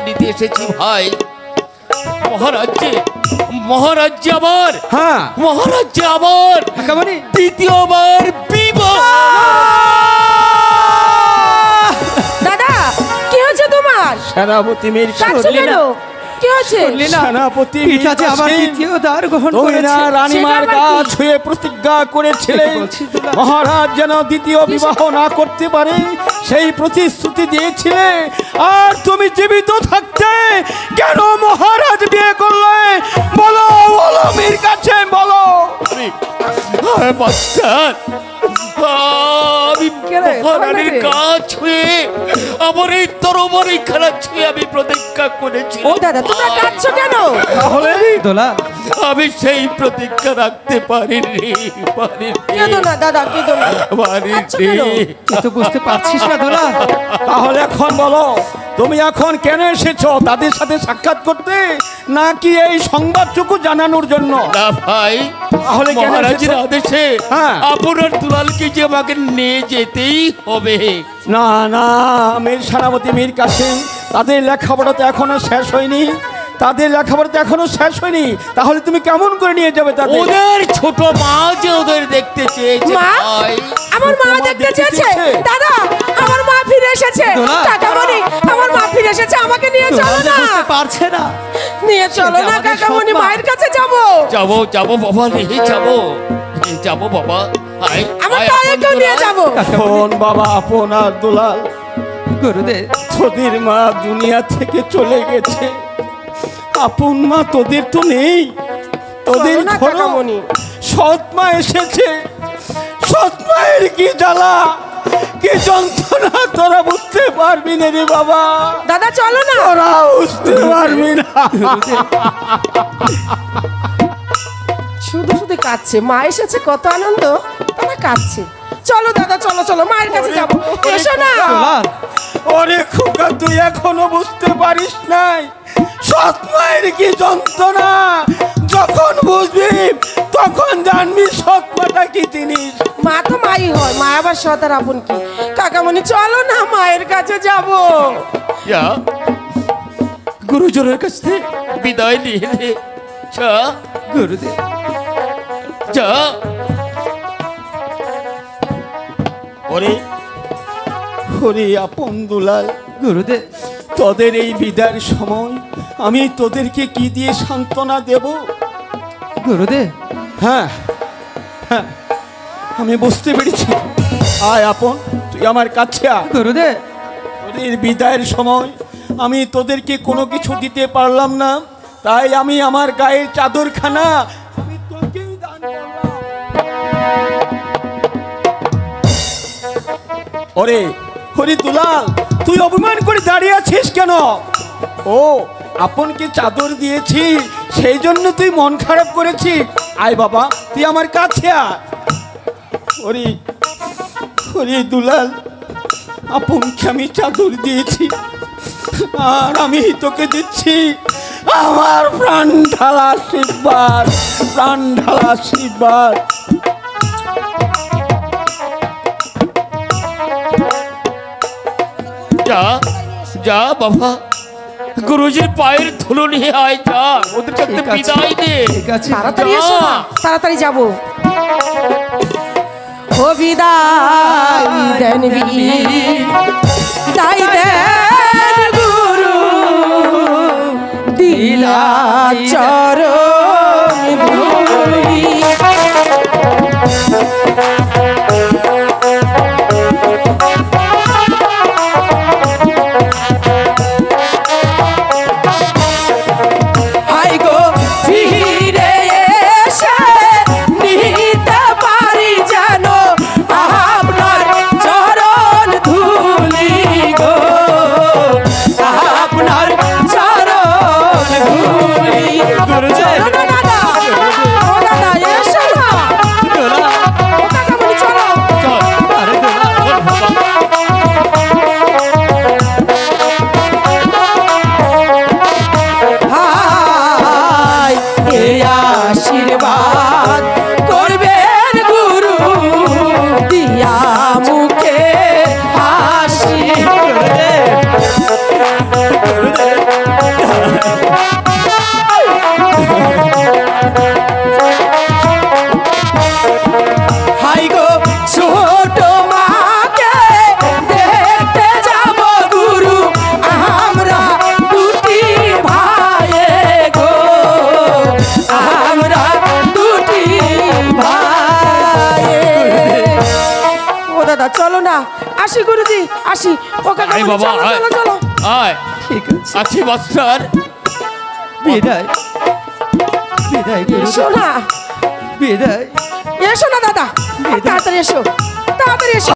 নিতে এসেছি ভাই। মহারাজ্যে মহারাজ্যে আবার, হ্যাঁ মহারাজ্যে আবার দ্বিতীয়বার বিবাহ। দাদা কি হচ্ছে তোমার? সেনাপতি মীর কাঁদছো কেন? কি হচ্ছে? সেনাপতি পিতাজি আবার দ্বিতীয় দ্বার গ্রহণ করেছে। রানীমার গা ছুঁয়ে প্রতিজ্ঞা করেছিলেন মহারাজ যেন দ্বিতীয় বিবাহ না করতে পারে, সেই প্রতিশ্রুতি দিয়েছিলে। আর তুমি জীবিত থাকতে কেন মহারাজ বিয়ে করলে? বলো বলো মীর কাছে বলো। আমি মহারানীর কাজ ছুঁয়ে আমার এই তরবারি খেলা ছুঁয়ে আমি প্রতিজ্ঞা করেছি। ও দাদা তোমরা কাঁদছো কেন? তাহলে দোলা আমি সেই প্রতিজ্ঞা রাখতে পারিনি। কেঁদো না দাদা, কেঁদো না। তুই তো বুঝতে পারছিস না দোলা। তাহলে এখন বলো তুমি এখন কেন এসেছো? তাদের সাথে সাক্ষাৎ করতে নাকি এই সংবাদটুকু জানানোর জন্য? না ভাই, তাহলে মহারাজের আদেশে আপনার দুলালকে যে আমাকে নিয়ে যেতেই হবে। না না মীর সেনাপতি মীর কাসেম, তাদের লেখাপড়া তো এখনো শেষ হয়নি, তাদের লেখাপড়া তো এখনো শেষ হয়নি। তাহলে তুমি কেমন করে নিয়ে যাবে তাদের? ওদের ছোট মা যে ওদের দেখতে চেয়েছে। ভাই আমার মা দেখতে চেয়েছে। দাদা আমার মা ফিরে এসেছে। কাকামণি আমার মা ফিরে এসেছে, আমাকে নিয়ে চলো না। বুঝতে পারছে না, নিয়ে চলো না কাকামণি, মায়ের কাছে যাবো। যাবো যাবো বাবা, নিয়ে যাবো যাবো বাবা। আমার তারেকেও নিয়ে যাবো। আপন বাবা আপন আর দুলাল, গুরুদেব তোদের মা দুনিয়া থেকে চলে গেছে। আপন মা তোদের তো নেই, তোদের কাকামণি সৎ মা এসেছে। সৎ মায়ের কি জ্বালা কি যন্ত্রণা তোরা বুঝতে পারবি না রে বাবা। দাদা চলো না। তোরা বুঝতে পারবি না। শুধু শুধু কাঁদছে, মা এসেছে কত আনন্দ, তারা কাঁদছে। চলো দাদা চলো চলো, মায়ের কাছে যাবো। এসো না। ওরে খোকা তুই এখনো বুঝতে পারিস নাই সৎ মায়ের কি যন্ত্রণা। যখন বুঝবি তখন জানবি সৎ মাটা কি জিনিস। মা তো মাই হয়, মা আবার সৎ আর আপন কি। কাকামণি চলো না, মায়ের কাছে যাবো। গুরুজনের কাছ থেকে বিদায় নিয়ে নে। যা গুরুদেব যা। ওরে ওরে আপন দুলাল, গুরুদেব তোদের এই বিদায়ের সময় আমি তোদেরকে কি দিয়ে সান্ত্বনা দেব? গুরুদেব হ্যাঁ হ্যাঁ আমি বুঝতে পেরেছি। আয় আপন তুই আমার কাছে আয়। গুরুদেব তোদের বিদায়ের সময় আমি তোদেরকে কোনো কিছু দিতে পারলাম না, তাই আমি আমার গায়ের চাদরখানা আমি তোকেই দান করলাম। ওরে হরি দুলাল তুই অভিমান করে দাঁড়িয়ে আছিস কেন? ও আপনকে চাদর দিয়েছি সেই জন্য তুই মন খারাপ করেছিস? আয় বাবা তুই আমার কাছে আয়। হরি হরি দুলাল আপনকে আমি চাদর দিয়েছি আর আমি তোকে দিচ্ছি আমার প্রাণ ঢালা আশীর্বাদ, প্রাণ ঢালা আশীর্বাদ। যা যা বাবা, গুরুজির পায়ের ধুলো নিয়ে আয়। যা ওদের কাছে বিদায় দে। তাড়াতাড়ি এসো না, তাড়াতাড়ি যাবো। ও বিদায় দেন বিদায় দেন গুরু, দিলা চরণ ধুলি। দাদা চলো না, আসি গুরুজি আসি। ও কাকা আয় বলি, বাবা, চলো আয়। চলো চলো। আয়, ঠিক আছে, আছি মাস্টার। বিদায় বিদায় এসো গুরুদেব, না, বিদায়। এসো না দাদা, তাড়াতাড়ি এসো, তাড়াতাড়ি এসো।